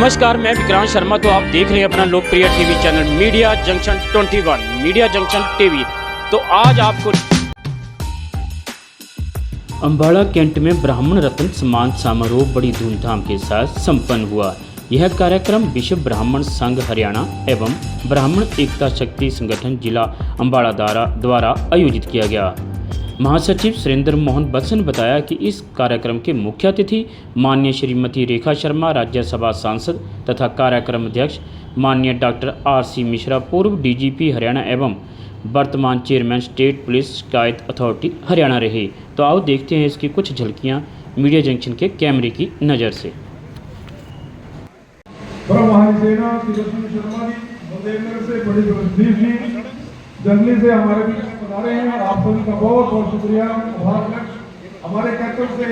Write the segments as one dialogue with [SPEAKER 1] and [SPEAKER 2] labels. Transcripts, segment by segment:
[SPEAKER 1] नमस्कार, मैं विक्रांत शर्मा। तो आप देख रहे हैं अपना लोकप्रिय TV channel media junction 21 media junction TV. तो आज आपको अम्बाड़ा कैंट में ब्राह्मण रत्न सम्मान समारोह बड़ी धूमधाम के साथ संपन्न हुआ। यह कार्यक्रम विश्व ब्राह्मण संघ हरियाणा एवं ब्राह्मण एकता शक्ति संगठन जिला अम्बाड़ा द्वारा आयोजित किया गया। महासचिव सुरेंद्र मोहन बत्स ने बताया कि इस कार्यक्रम के मुख्य अतिथि माननीय श्रीमती रेखा शर्मा, राज्यसभा सांसद तथा कार्यक्रम अध्यक्ष माननीय डॉक्टर RC मिश्रा, पूर्व DGP हरियाणा एवं वर्तमान चेयरमैन स्टेट पुलिस शिकायत अथॉरिटी हरियाणा रहे। तो आओ देखते हैं इसकी कुछ झलकियां मीडिया जंक्शन के कैमरे की नज़र से।
[SPEAKER 2] जंगली से हमारे बीच में पधारे हैं और आप सभी का बहुत बहुत शुक्रिया। हमारे कैप्टन से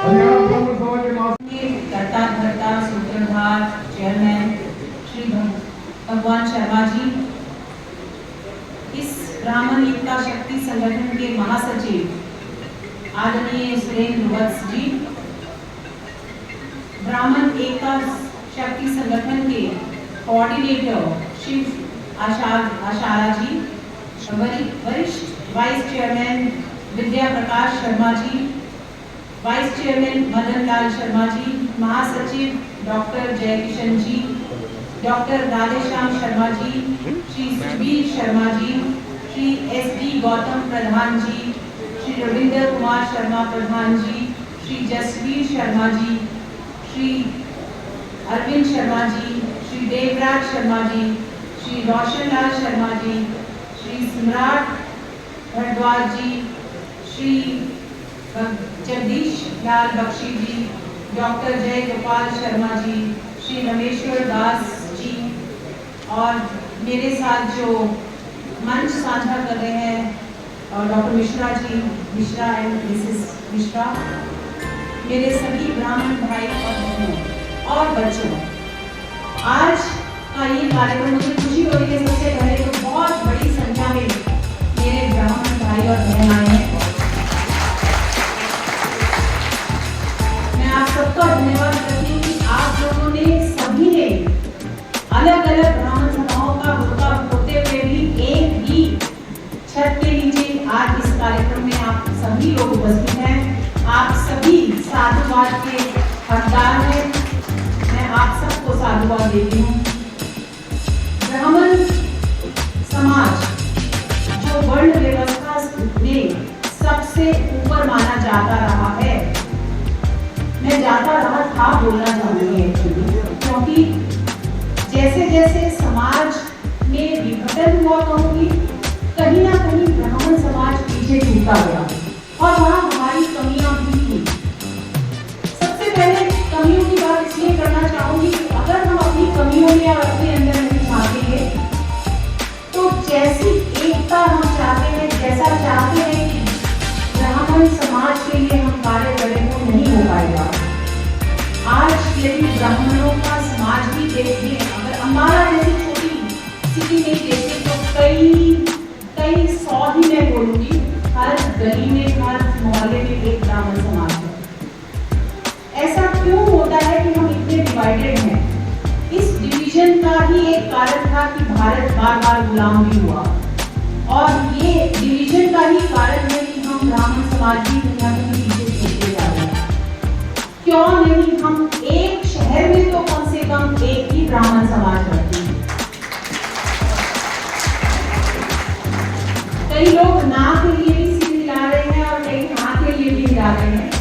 [SPEAKER 2] हरियाणा ब्राह्मण सभा के
[SPEAKER 3] कर्ता सूत्रधार चेयरमैन श्री भगवान शर्मा जी, इस ब्राह्मण एकता शक्ति संगठन के महासचिव आदरणीय सुरेंद्र वत्स जी, ब्राह्मण एकता शक्ति संगठन के कोऑर्डिनेटर शिव आशारा जी, वरिष्ठ वाइस चेयरमैन विद्या प्रकाश शर्मा जी, वाइस चेयरमैन मदन लाल शर्मा जी, महासचिव डॉक्टर जयकिशन जी, डॉक्टर राधेश्याम शर्मा जी, श्री सुबीर शर्मा जी, श्री SD गौतम प्रधान जी, श्री रविंद्र कुमार शर्मा प्रधान जी, श्री जसवीर शर्मा जी, श्री अरविंद शर्मा जी, श्री देवराज शर्मा जी, श्री रोशनलाल शर्मा जी, श्री सम्राट भरद्वाज जी, श्री जगदीश लाल बख्शी जी, डॉक्टर जय गोपाल शर्मा जी, श्री रमेश्वर दास जी, और मेरे साथ जो मंच साझा कर रहे हैं doctor Mishra ji, Mishra and Mrs Mishra, मेरे सभी ब्राह्मण भाई और बहनों और बच्चों, आज का ये कार्यक्रम मुझे खुशी हो रही है। सबसे पहले तो बहुत बड़ी संख्या में मेरे ब्राह्मण भाई और बहन आए हैं। मैं आप सबका धन्यवाद करती हूँ कि आप लोगों ने सभी ने अलग अलग ब्राह्मण सभाओं का होता होते हुए भी एक ही छत के नीचे आज इस कार्यक्रम में आप सभी लोग उपस्थित हैं। आप सभी साधुवाद के हकदार हैं। मैं आप सबको साधुवाद देती हूँ। ब्राह्मण समाज जो वर्ण व्यवस्था में सबसे ऊपर माना जाता रहा है, मैं जाता रहा था बोलना चाहूँगी एक्चुअली, क्योंकि जैसे जैसे समाज में विघटन हुआ, कहूँगी कहीं ना कहीं ब्राह्मण समाज पीछे छूटता गया और वहाँ हमारी कमियां भी थी। सबसे पहले कमियों की बात इसलिए करना चाहूंगी कि अगर हम अपनी कमियों में और अपने अंदर नहीं झांकेंगे तो जैसी एकता हम चाहते हैं, जैसा चाहते हैं कि ब्राह्मण समाज के लिए हम कार्य करें, वो नहीं हो पाएगा। आज यदि ब्राह्मणों का समाज भी देखिए, अगर अम्बाड़ा जैसी छोटी सिटी में देखें तो कई 100 ही मैं बोलूंगी, हर गली में, हर मोहल्ले में एक ब्राह्मण समाज है। ऐसा क्यों होता है कि हम इतने डिवाइडेड हैं? इस डिवीजन का ही एक कारण था कि भारत बार बार गुलाम भी हुआ, और ये डिवीजन का ही कारण है कि हम ब्राह्मण समाज भी दुनिया में पीछे छूटते जा रहे हैं। क्यों नहीं हम एक शहर में तो कम से कम एक ही ब्राह्मण समाज रखते हैं? कई लोग ना के लिए भी सिर हिला रहे हैं और कई हाँ के लिए भी हिला रहे हैं।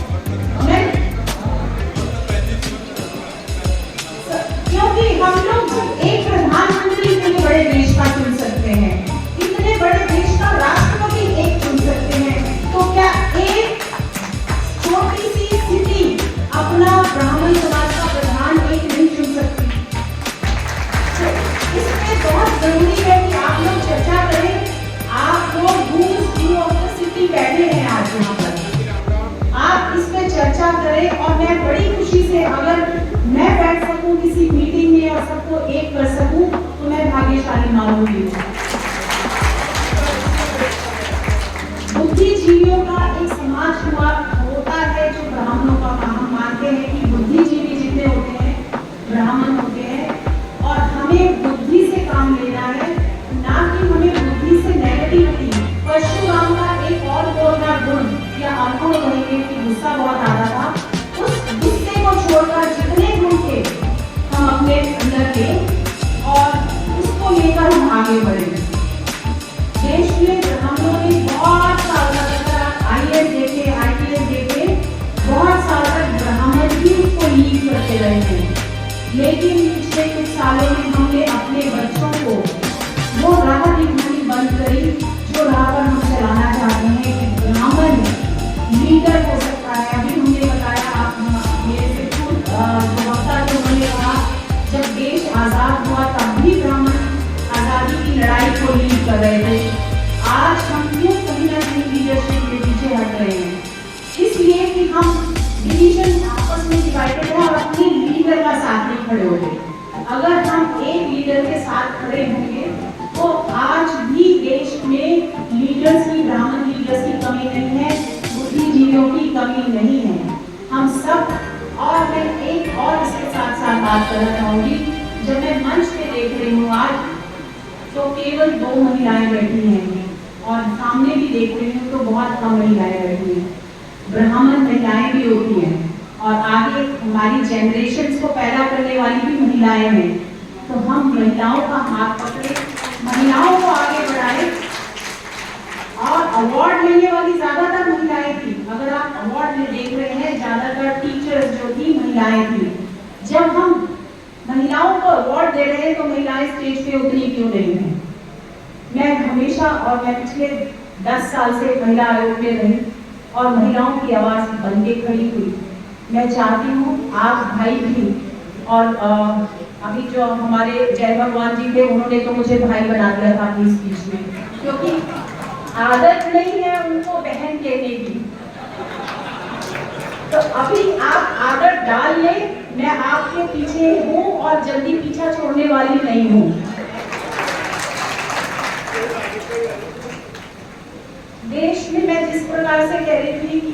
[SPEAKER 3] क्योंकि हम लोग एक प्रधानमंत्री इतने बड़े देश का चुन सकते हैं, इतने बड़े देश का राष्ट्रपति एक चुन सकते हैं, तो क्या एक छोटी सी स्थिति अपना ब्राह्मण समाज का प्रधान एक नहीं चुन सकती? इसमें बहुत जरूरी है कि आप लोग चर्चा करें। आप लोग सिटी बैठे हैं आज यहाँ पर, आप इस पे चर्चा करें, और मैं बड़ी खुशी से, अगर मैं बैठ सकूं किसी मीटिंग में और सबको एक कर सकूं तो मैं भाग्यशाली मानूंगी। बुद्धिजीवियों का हम डिवीजन आपस में डिवाइडेड है और अपने लीडर का साथ नहीं खड़े हो रहे। अगर हम एक लीडर के साथ खड़े होंगे तो आज भी देश में लीडर्स की, ब्राह्मण लीडर्स की कमी नहीं है, बुद्धिजीवियों की कमी नहीं है। हम सब, और मैं एक और इसके साथ साथ बात करना चाहूंगी, जब मैं मंच पे देख रही हूँ आज तो केवल 2 महिलाएं बैठी हैं और सामने भी देख रही हूँ तो बहुत कम महिलाएं बैठी हैं। ब्राह्मण महिलाएं भी होती हैं और आगे हमारी जनरेशन को पैदा करने वाली भी महिलाएं हैं। तो हम महिलाओं का हाथ पकड़े, महिलाओं को आगे बढ़ाए। और अवार्ड लेने वाली ज्यादातर महिलाएं थी। अगर आप अवार्ड में देख रहे हैं, ज्यादातर टीचर्स जो थी महिलाएं थी। जब हम महिलाओं को अवार्ड दे रहे हैं तो महिलाएं स्टेज पे उतनी क्यों नहीं है? मैं हमेशा, और मैं पिछले 10 साल से महिला आयोग में रही और महिलाओं की आवाज बन के खड़ी हुई। मैं चाहती हूँ आप भाई भी, और अभी जो हमारे जय भगवान जी थे उन्होंने तो मुझे भाई बना दिया था अपनी स्पीच में, क्योंकि आदत नहीं है उनको बहन कहने की। तो अभी आप आदत डाल लें, मैं आपके पीछे हूँ और जल्दी पीछा छोड़ने वाली नहीं हूँ। देश में मैं जिस प्रकार से कह रही थी कि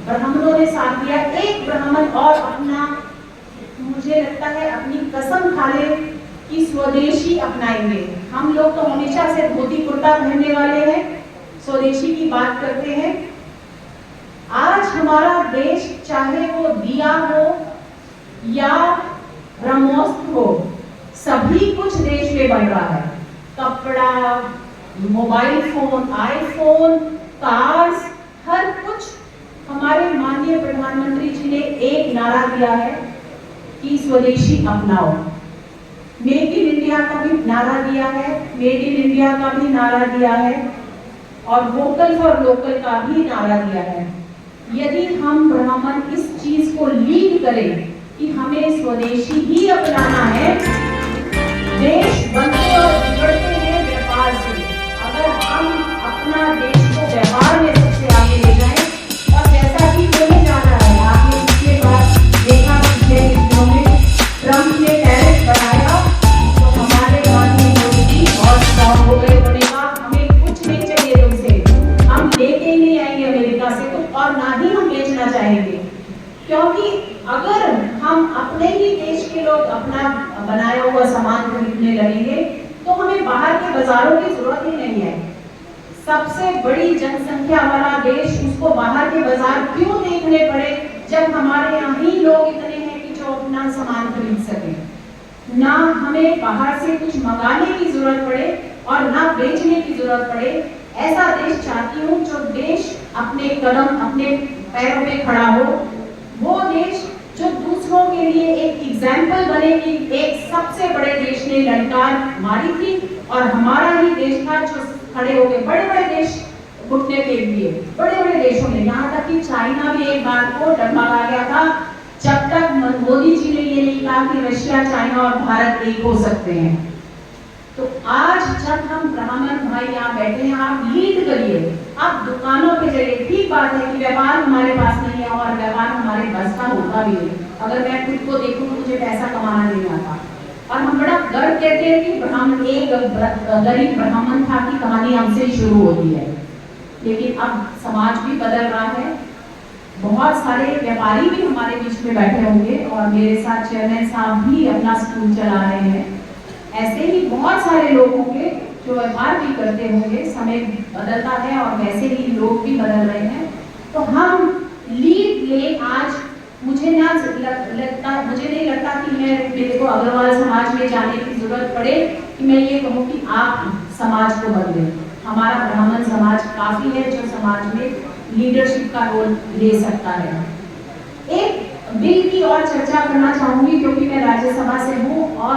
[SPEAKER 3] ब्राह्मणों ने साथ दिया, एक ब्राह्मण और अपना, मुझे लगता है अपनी कसम खा ले कि स्वदेशी अपनाएंगे। हम लोग तो हमेशा से धोती कुर्ता पहनने वाले हैं, स्वदेशी की बात करते हैं। आज हमारा देश, चाहे वो दिया हो या ब्रह्मोस्त्र हो, सभी कुछ देश में बन रहा है। कपड़ा, मोबाइल फोन, आईफोन, कार्स, हर कुछ। हमारे माननीय प्रधानमंत्री जी ने एक नारा दिया है कि स्वदेशी अपनाओ। मेक इन इंडिया का भी नारा दिया है, मेड इन इंडिया का भी नारा दिया है और वोकल फॉर लोकल का भी नारा दिया है। यदि हम ब्राह्मण इस चीज को लीड करें कि हमें स्वदेशी ही अपनाना है, देश बनते और बिगड़ते हैं व्यापार से। अगर हम अपना देश को व्यापार में सबसे आगे ले जाएं, और जैसा कि बोले जा रहा है, आपने इसके बाद देखा पिछले दिनों में ट्रंप ने टैरिफ बढ़ाया तो हमारे माननीय मोदी जी और स्ट्रॉन्ग हो गए, बोलेगा हमें कुछ नहीं चाहिए तुमसे, हम लेके नहीं आएंगे अमेरिका से तो, और ना ही हम बेचना चाहेंगे। क्योंकि अगर हम अपने ही देश के लोग अपना बनाया हुआ सामान खरीदने लगेंगे तो हमें बाहर के बाजारों की जरूरत ही नहीं है। सबसे बड़ी जनसंख्या वाला देश, उसको बाहर के बाजार क्यों देखने पड़े जब हमारे यहाँ ही लोग इतने हैं कि जो अपना सामान खरीद सके। ना हमें बाहर से कुछ मंगाने की जरूरत पड़े और ना बेचने की जरूरत पड़े। ऐसा देश चाहती हूँ जो देश अपने कदम, अपने पैरों पे खड़ा हो, वो देश जो दूसरों के लिए एक एग्जाम्पल बने कि एक सबसे बड़े देश ने ललकार मारी थी और हमारा ही देश था जो खड़े हो गए। बड़े बड़े देश घुटने टेक दिए, बड़े बड़े देशों ने, यहाँ तक कि चाइना भी एक बात को डगमगा गया था जब तक मोदी जी ने ये नहीं कहा कि रशिया, चाइना और भारत एक हो सकते हैं। तो आज जब हम ब्राह्मण भाई यहाँ बैठे हैं, आप लीड करिए, आप दुकानों पे जाइए। ठीक बात है कि व्यापार हमारे पास नहीं है और व्यापार हमारे बस का होता भी है। अगर मैं खुद को देखूं मुझे पैसा कमाना नहीं आता, और हम बड़ा गर्व कहते हैं कि ब्राह्मण, एक गरीब ब्राह्मण था की कहानी हमसे ही शुरू होती है। लेकिन अब समाज भी बदल रहा है, बहुत सारे व्यापारी भी हमारे बीच में बैठे होंगे और मेरे साथ चेयरमैन साहब भी अपना स्कूल चला रहे हैं। ऐसे ही बहुत सारे लोग होंगे जो व्यापार भी करते होंगे। समय बदलता है और वैसे ही लोग भी बदल रहे हैं। तो हम लीड ले। आज मुझे नहीं लगता कि मेरे को अग्रवाल समाज में जाने की जरूरत पड़े कि मैं ये कहूँ कि आप समाज को बदलें। हमारा ब्राह्मण समाज काफी है जो समाज में लीडरशिप का रोल ले सकता है। एक बिल की और चर्चा करना चाहूंगी क्योंकि मैं राज्यसभा से हूँ और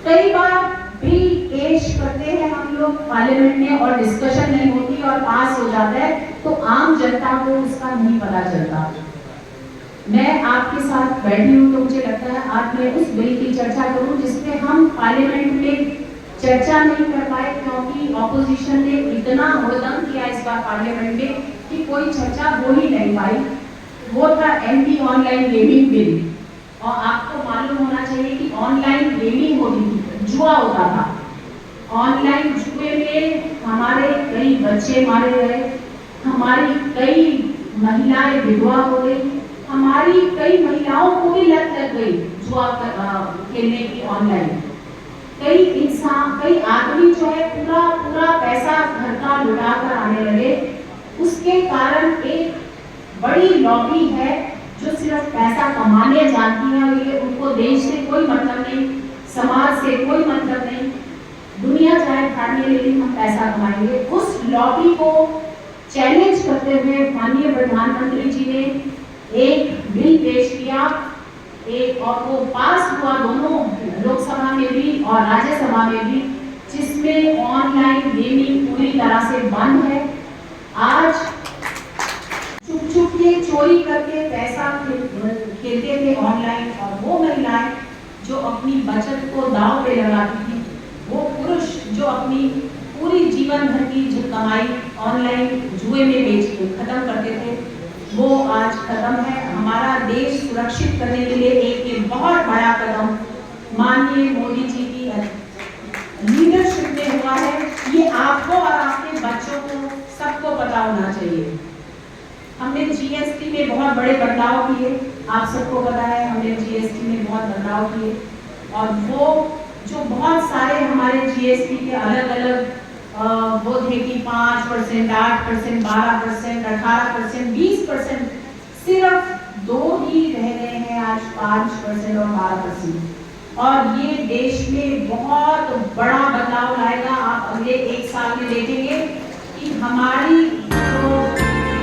[SPEAKER 3] कई बार बिल पेश करते हैं हम लोग पार्लियामेंट में और डिस्कशन नहीं होती और पास हो जाता है तो आम जनता को उसका नहीं पता चलता। मैं आपके साथ बैठी हूँ तो मुझे लगता है आज मैं उस बिल की चर्चा करूँ जिसपे हम पार्लियामेंट में चर्चा नहीं कर पाए क्योंकि ऑपोजिशन ने इतना हुड़दंग किया इस बार पार्लियामेंट में कि कोई चर्चा हो ही नहीं पाई। वो था एंटी ऑनलाइन गेमिंग बिल। और आपको मालूम होना चाहिए कि ऑनलाइन गेमिंग होती थी, जुआ होता था। ऑनलाइन जुए में हमारे कई बच्चे मारे गए, हमारी कई महिलाएं विधवा हो गई, हमारी कई महिलाओं को भी लत लग गई जुआ खेलने की ऑनलाइन। कई इंसान, कई आदमी जो है पूरा पूरा पैसा घर का लुटा कर आने लगे। उसके कारण एक बड़ी लॉबी है जो सिर्फ पैसा कमाने जानती है। ये उनको देश से कोई मतलब नहीं, समाज से कोई मतलब नहीं, दुनिया चाहे खाने लेकिन हम पैसा कमाएंगे। उस लॉबी को चैलेंज करते हुए माननीय प्रधानमंत्री जी ने एक बिल पेश किया, एक और वो पास हुआ दोनों लोकसभा में भी और राज्यसभा में भी, जिसमें ऑनलाइन गेमिंग पूरी तरह से बंद है। आज चुप चुप के चोरी करके पैसा खेलते थे ऑनलाइन, और वो महिलाएं जो अपनी बचत को दांव पे लगाती थी, वो पुरुष जो अपनी पूरी जीवन भर की जो कमाई ऑनलाइन जुए में बेच के खत्म करते थे, वो आज खत्म है। हमारा देश सुरक्षित करने के लिए एक ये बहुत बड़ा कदम माननीय मोदी जी की लीडरशिप में हुआ है। ये आपको और आपके बच्चों को सबको पता होना चाहिए। हमने जीएसटी में बहुत बड़े बदलाव किए, आप सबको पता है हमने जीएसटी में बहुत बदलाव किए, और वो जो बहुत सारे हमारे जीएसटी के अलग अलग वो थे कि 5%, 8%, 12%, 18%, 20%, सिर्फ 2 ही रह गए हैं आज, 5% और 12%। और ये देश में बहुत बड़ा बदलाव लाएगा। आप अगले 1 साल में देखेंगे कि हमारी जो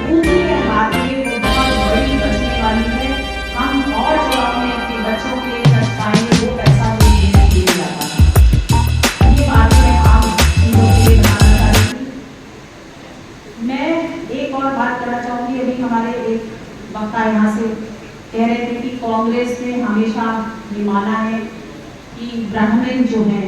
[SPEAKER 3] पूंजी है हाथ में वो बहुत बड़ी बचने वाली है। हम और जो अपने बच्चों के लिए खर्च पाएंगे वो पैसा वो नहीं जाता। ये बात मैं आप चीजों के लिए बताना चाह रही थी। मैं एक और बात करना चाहूंगी। अभी हमारे एक वक्ता यहाँ से कह रहे थे कि कांग्रेस ने हमेशा ये माना है कि ब्राह्मण जो है